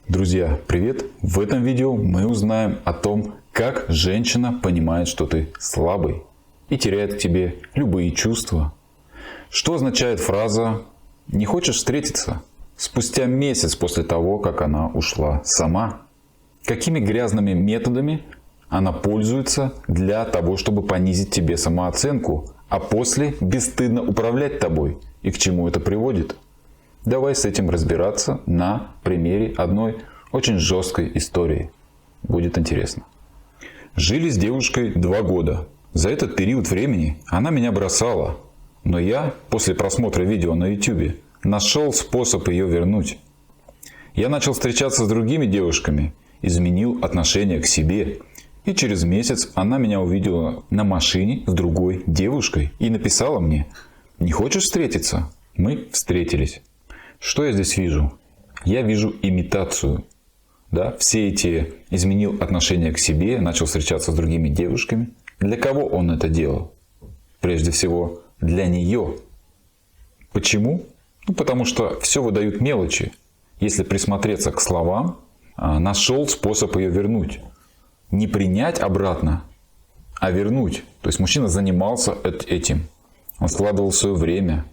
Друзья, привет! В этом видео мы узнаем о том, как женщина понимает, что ты слабый и теряет к тебе любые чувства. Что означает фраза «не хочешь встретиться» спустя месяц после того, как она ушла сама? Какими грязными методами она пользуется для того, чтобы понизить тебе самооценку, а после бесстыдно управлять тобой? И к чему это приводит? Давай с этим разбираться на примере одной очень жесткой истории. Будет интересно. Жили с девушкой 2 года. За этот период времени она меня бросала. Но я, после просмотра видео на YouTube, нашел способ ее вернуть. Я начал встречаться с другими девушками, изменил отношение к себе. И через месяц она меня увидела на машине с другой девушкой и написала мне: «Не хочешь встретиться?» Мы встретились. Что я здесь вижу? Я вижу имитацию. Да? Все эти изменил отношение к себе, начал встречаться с другими девушками. Для кого он это делал? Прежде всего, для нее. Почему? Потому что все выдают мелочи. Если присмотреться к словам, нашел способ ее вернуть. Не принять обратно, а вернуть. То есть мужчина занимался этим. Он вкладывал свое время.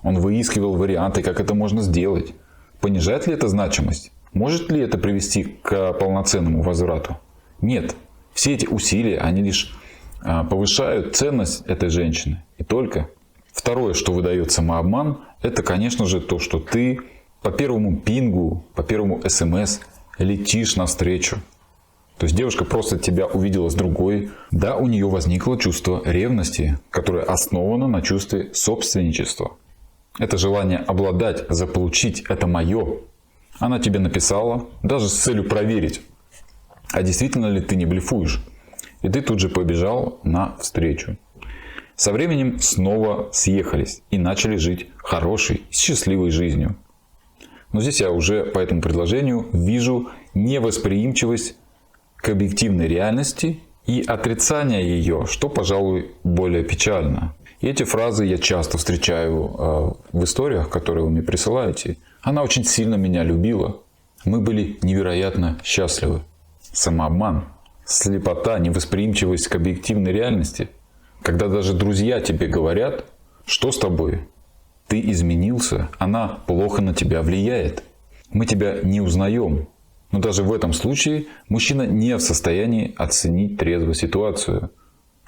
Он выискивал варианты, как это можно сделать. Понижает ли это значимость? Может ли это привести к полноценному возврату? Нет. Все эти усилия, они лишь повышают ценность этой женщины. И только. Второе, что выдает самообман, это, конечно же, то, что ты по первому пингу, по первому СМС летишь навстречу. То есть девушка просто тебя увидела с другой. Да, у нее возникло чувство ревности, которое основано на чувстве собственничества. Это желание обладать, заполучить, это мое. Она тебе написала, даже с целью проверить, а действительно ли ты не блефуешь. И ты тут же побежал на встречу. Со временем снова съехались и начали жить хорошей, счастливой жизнью. Но здесь я уже по этому предложению вижу невосприимчивость к объективной реальности и отрицание ее, что, пожалуй, более печально. И эти фразы я часто встречаю в историях, которые вы мне присылаете. Она очень сильно меня любила. Мы были невероятно счастливы. Самообман, слепота, невосприимчивость к объективной реальности. Когда даже друзья тебе говорят: что с тобой? Ты изменился, она плохо на тебя влияет. Мы тебя не узнаем. Но даже в этом случае мужчина не в состоянии оценить трезво ситуацию.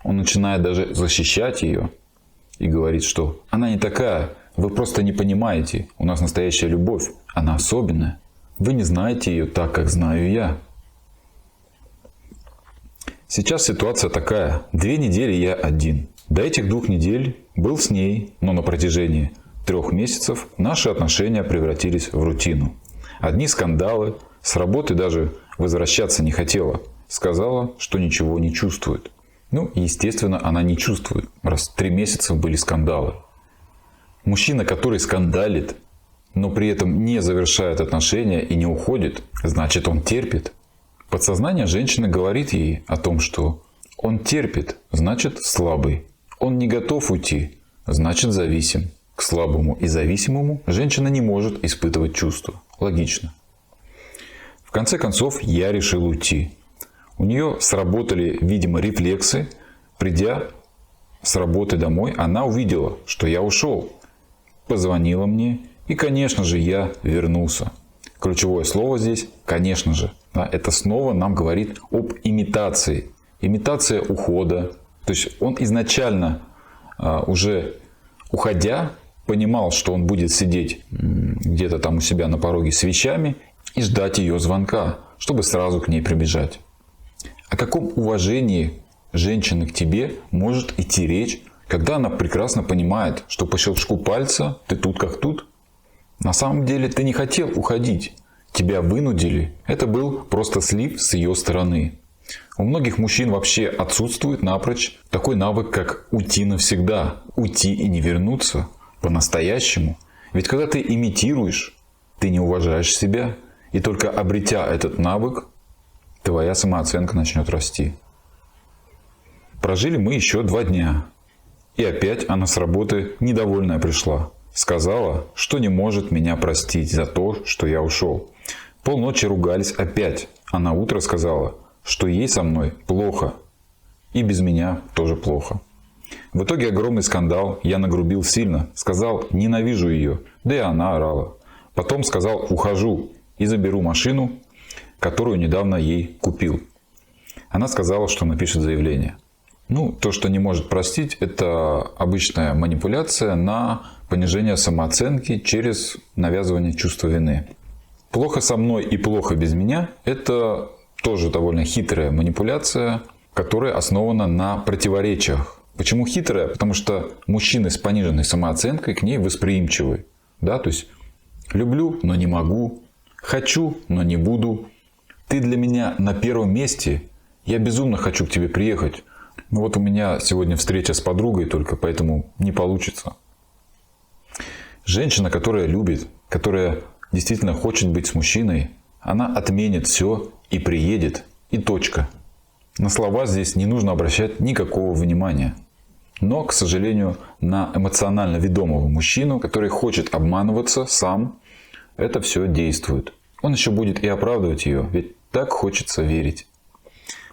Он начинает даже защищать ее. И говорит, что она не такая, вы просто не понимаете, у нас настоящая любовь, она особенная. Вы не знаете ее так, как знаю я. Сейчас ситуация такая. 2 недели я один. До этих 2 недель был с ней, но на протяжении 3 месяцев наши отношения превратились в рутину. Одни скандалы, с работы даже возвращаться не хотела. Сказала, что ничего не чувствует. Естественно, она не чувствует, раз 3 месяца были скандалы. Мужчина, который скандалит, но при этом не завершает отношения и не уходит, значит, он терпит. Подсознание женщины говорит ей о том, что он терпит, значит, слабый. Он не готов уйти, значит, зависим. К слабому и зависимому женщина не может испытывать чувства. Логично. В конце концов, я решил уйти. У нее сработали, видимо, рефлексы. Придя с работы домой, она увидела, что я ушел. Позвонила мне, и, конечно же, я вернулся. Ключевое слово здесь «конечно же». Это снова нам говорит об имитации. Имитация ухода. То есть он изначально, уже уходя, понимал, что он будет сидеть где-то там у себя на пороге с вещами и ждать ее звонка, чтобы сразу к ней прибежать. О каком уважении женщины к тебе может идти речь, когда она прекрасно понимает, что по щелчку пальца ты тут как тут? На самом деле ты не хотел уходить. Тебя вынудили. Это был просто слив с ее стороны. У многих мужчин вообще отсутствует напрочь такой навык, как уйти навсегда. Уйти и не вернуться по-настоящему. Ведь когда ты имитируешь, ты не уважаешь себя. И только обретя этот навык, твоя самооценка начнет расти. Прожили мы еще 2 дня. И опять она с работы недовольная пришла. Сказала, что не может меня простить за то, что я ушел. Полночи ругались опять, а на утро сказала, что ей со мной плохо. И без меня тоже плохо. В итоге огромный скандал, я нагрубил сильно, сказал ненавижу ее, да и она орала. Потом сказал ухожу и заберу машину, которую недавно ей купил. Она сказала, что напишет заявление. То, что не может простить, это обычная манипуляция на понижение самооценки через навязывание чувства вины. Плохо со мной и плохо без меня – это тоже довольно хитрая манипуляция, которая основана на противоречиях. Почему хитрая? Потому что мужчины с пониженной самооценкой к ней восприимчивы. То есть люблю, но не могу, хочу, но не буду. Ты для меня на первом месте, я безумно хочу к тебе приехать. У меня сегодня встреча с подругой только, поэтому не получится. Женщина, которая любит, которая действительно хочет быть с мужчиной, она отменит все и приедет, и точка. На слова здесь не нужно обращать никакого внимания. Но, к сожалению, на эмоционально ведомого мужчину, который хочет обманываться сам, это все действует. Он еще будет и оправдывать ее, ведь так хочется верить.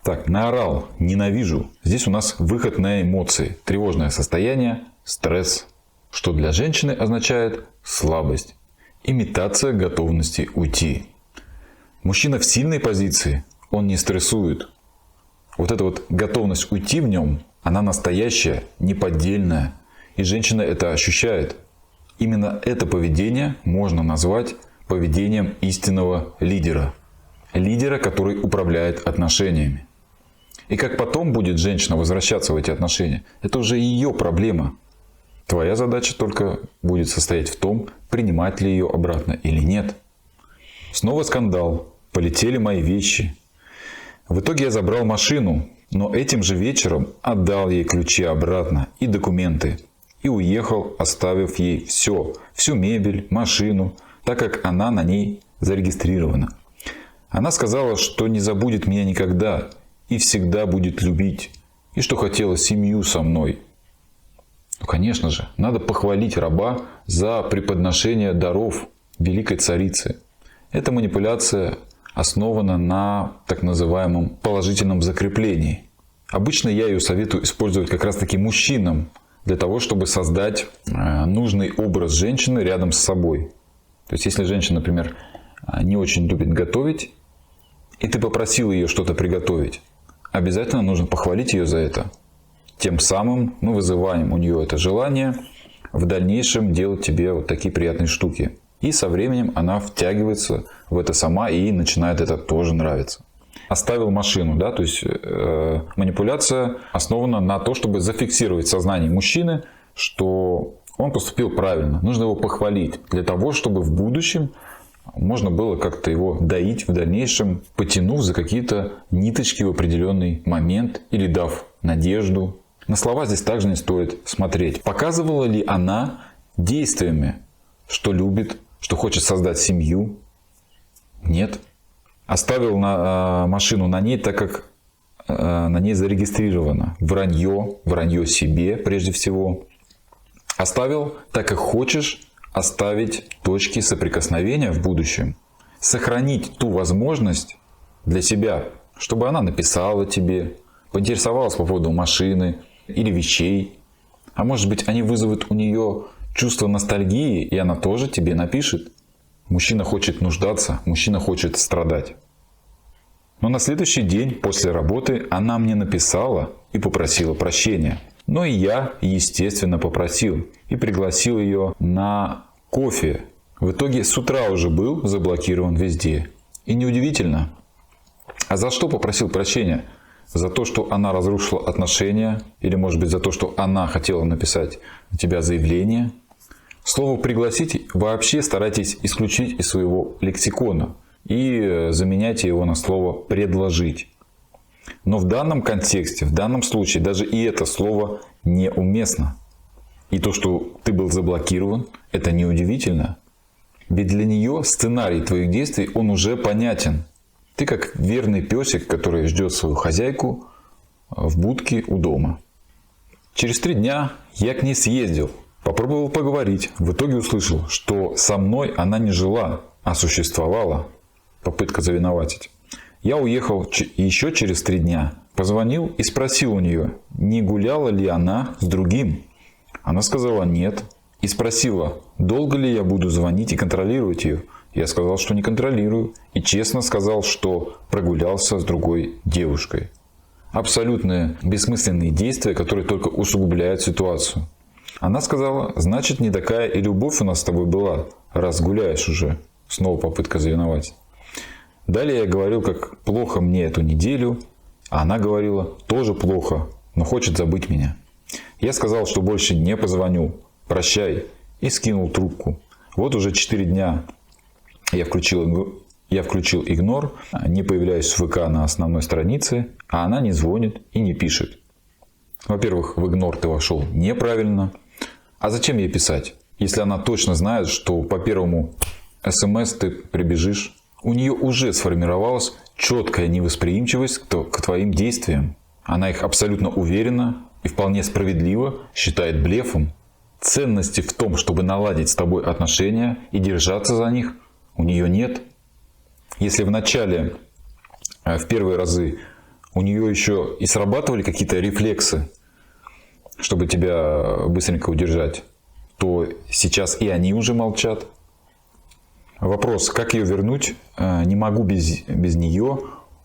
Так, наорал, ненавижу. Здесь у нас выход на эмоции, тревожное состояние, стресс, что для женщины означает слабость, имитация готовности уйти. Мужчина в сильной позиции, он не стрессует. Эта готовность уйти в нем, она настоящая, неподдельная. И женщина это ощущает. Именно это поведение можно назвать поведением истинного лидера. Лидера, который управляет отношениями. И как потом будет женщина возвращаться в эти отношения, это уже ее проблема. Твоя задача только будет состоять в том, принимать ли ее обратно или нет. Снова скандал. Полетели мои вещи. В итоге я забрал машину, но этим же вечером отдал ей ключи обратно и документы. И уехал, оставив ей всю мебель, машину, так как она на ней зарегистрирована. Она сказала, что не забудет меня никогда и всегда будет любить, и что хотела семью со мной. Конечно же, надо похвалить раба за преподношение даров великой царицы. Эта манипуляция основана на так называемом положительном закреплении. Обычно я ее советую использовать как раз таки мужчинам, для того, чтобы создать нужный образ женщины рядом с собой. То есть, если женщина, например, не очень любит готовить, и ты попросил ее что-то приготовить, обязательно нужно похвалить ее за это. Тем самым мы вызываем у нее это желание в дальнейшем делать тебе такие приятные штуки. И со временем она втягивается в это сама и начинает это тоже нравиться. Оставил машину, то есть манипуляция основана на том, чтобы зафиксировать в сознании мужчины, что он поступил правильно. Нужно его похвалить для того, чтобы в будущем можно было как-то его доить в дальнейшем, потянув за какие-то ниточки в определенный момент или дав надежду. На слова здесь также не стоит смотреть. Показывала ли она действиями, что любит, что хочет создать семью? Нет. Оставил машину на ней, так как на ней зарегистрировано вранье себе прежде всего. Оставил, так как хочешь оставить точки соприкосновения в будущем. Сохранить ту возможность для себя, чтобы она написала тебе, поинтересовалась по поводу машины или вещей. А может быть, они вызовут у нее чувство ностальгии, и она тоже тебе напишет. Мужчина хочет нуждаться, мужчина хочет страдать. Но на следующий день после работы она мне написала и попросила прощения. Но и я, естественно, попросил и пригласил ее на кофе. В итоге с утра уже был заблокирован везде. И неудивительно. А за что попросил прощения? За то, что она разрушила отношения? Или, может быть, за то, что она хотела написать на тебя заявление? Слово «пригласить» вообще старайтесь исключить из своего лексикона и заменяйте его на слово «предложить». Но в данном контексте, в данном случае, даже и это слово неуместно. И то, что ты был заблокирован, это неудивительно. Ведь для нее сценарий твоих действий, он уже понятен. Ты как верный песик, который ждет свою хозяйку в будке у дома. Через 3 дня я к ней съездил. Попробовал поговорить. В итоге услышал, что со мной она не жила, а существовала. попытка завиноватить. Я уехал еще через 3 дня. Позвонил и спросил у нее, не гуляла ли она с другим. Она сказала нет. И спросила, долго ли я буду звонить и контролировать ее. Я сказал, что не контролирую. И честно сказал, что прогулялся с другой девушкой. Абсолютно бессмысленные действия, которые только усугубляют ситуацию. Она сказала, значит, не такая и любовь у нас с тобой была, раз гуляешь уже. Снова попытка завиновать. Далее я говорил, как плохо мне эту неделю, а она говорила, тоже плохо, но хочет забыть меня. Я сказал, что больше не позвоню, прощай, и скинул трубку. Вот уже 4 дня я включил игнор, не появляюсь в ВК на основной странице, а она не звонит и не пишет. Во-первых, в игнор ты вошел неправильно. А зачем ей писать, если она точно знает, что по первому СМС ты прибежишь? У нее уже сформировалась четкая невосприимчивость к твоим действиям. Она их абсолютно уверенно и вполне справедливо считает блефом. Ценности в том, чтобы наладить с тобой отношения и держаться за них, у нее нет. Если в начале, в первые разы, у нее еще и срабатывали какие-то рефлексы, чтобы тебя быстренько удержать, то сейчас и они уже молчат. Вопрос, как ее вернуть, не могу без нее,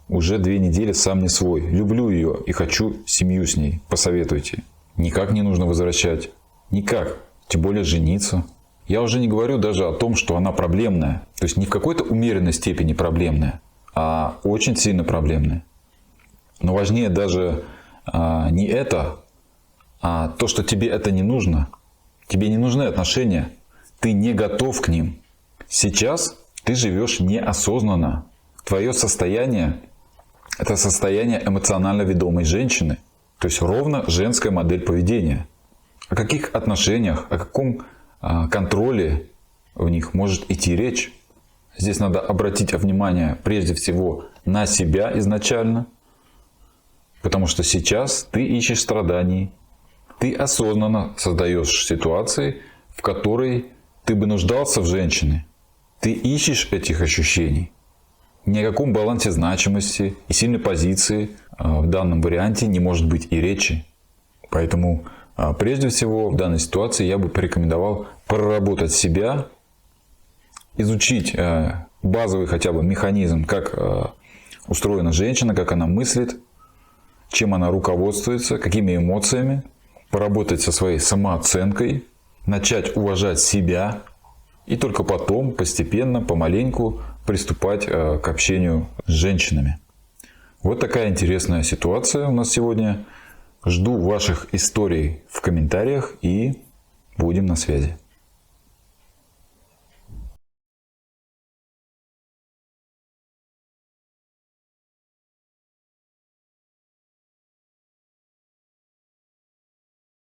уже 2 недели сам не свой. Люблю ее и хочу семью с ней, посоветуйте. Никак не нужно возвращать, никак, тем более жениться. Я уже не говорю даже о том, что она проблемная, то есть не в какой-то умеренной степени проблемная, а очень сильно проблемная. Но важнее даже не это, а то, что тебе это не нужно. Тебе не нужны отношения. Ты не готов к ним. Сейчас ты живешь неосознанно. Твое состояние – это состояние эмоционально ведомой женщины. То есть ровно женская модель поведения. О каких отношениях, о каком контроле в них может идти речь? Здесь надо обратить внимание прежде всего на себя изначально. Потому что сейчас ты ищешь страданий. Ты осознанно создаешь ситуации, в которой ты бы нуждался в женщине. Ты ищешь этих ощущений. Ни о каком балансе значимости и сильной позиции в данном варианте не может быть и речи. Поэтому прежде всего в данной ситуации я бы порекомендовал проработать себя, изучить базовый хотя бы механизм, как устроена женщина, как она мыслит, чем она руководствуется, какими эмоциями, поработать со своей самооценкой, начать уважать себя и только потом постепенно, помаленьку приступать к общению с женщинами. Вот такая интересная ситуация у нас сегодня. Жду ваших историй в комментариях и будем на связи.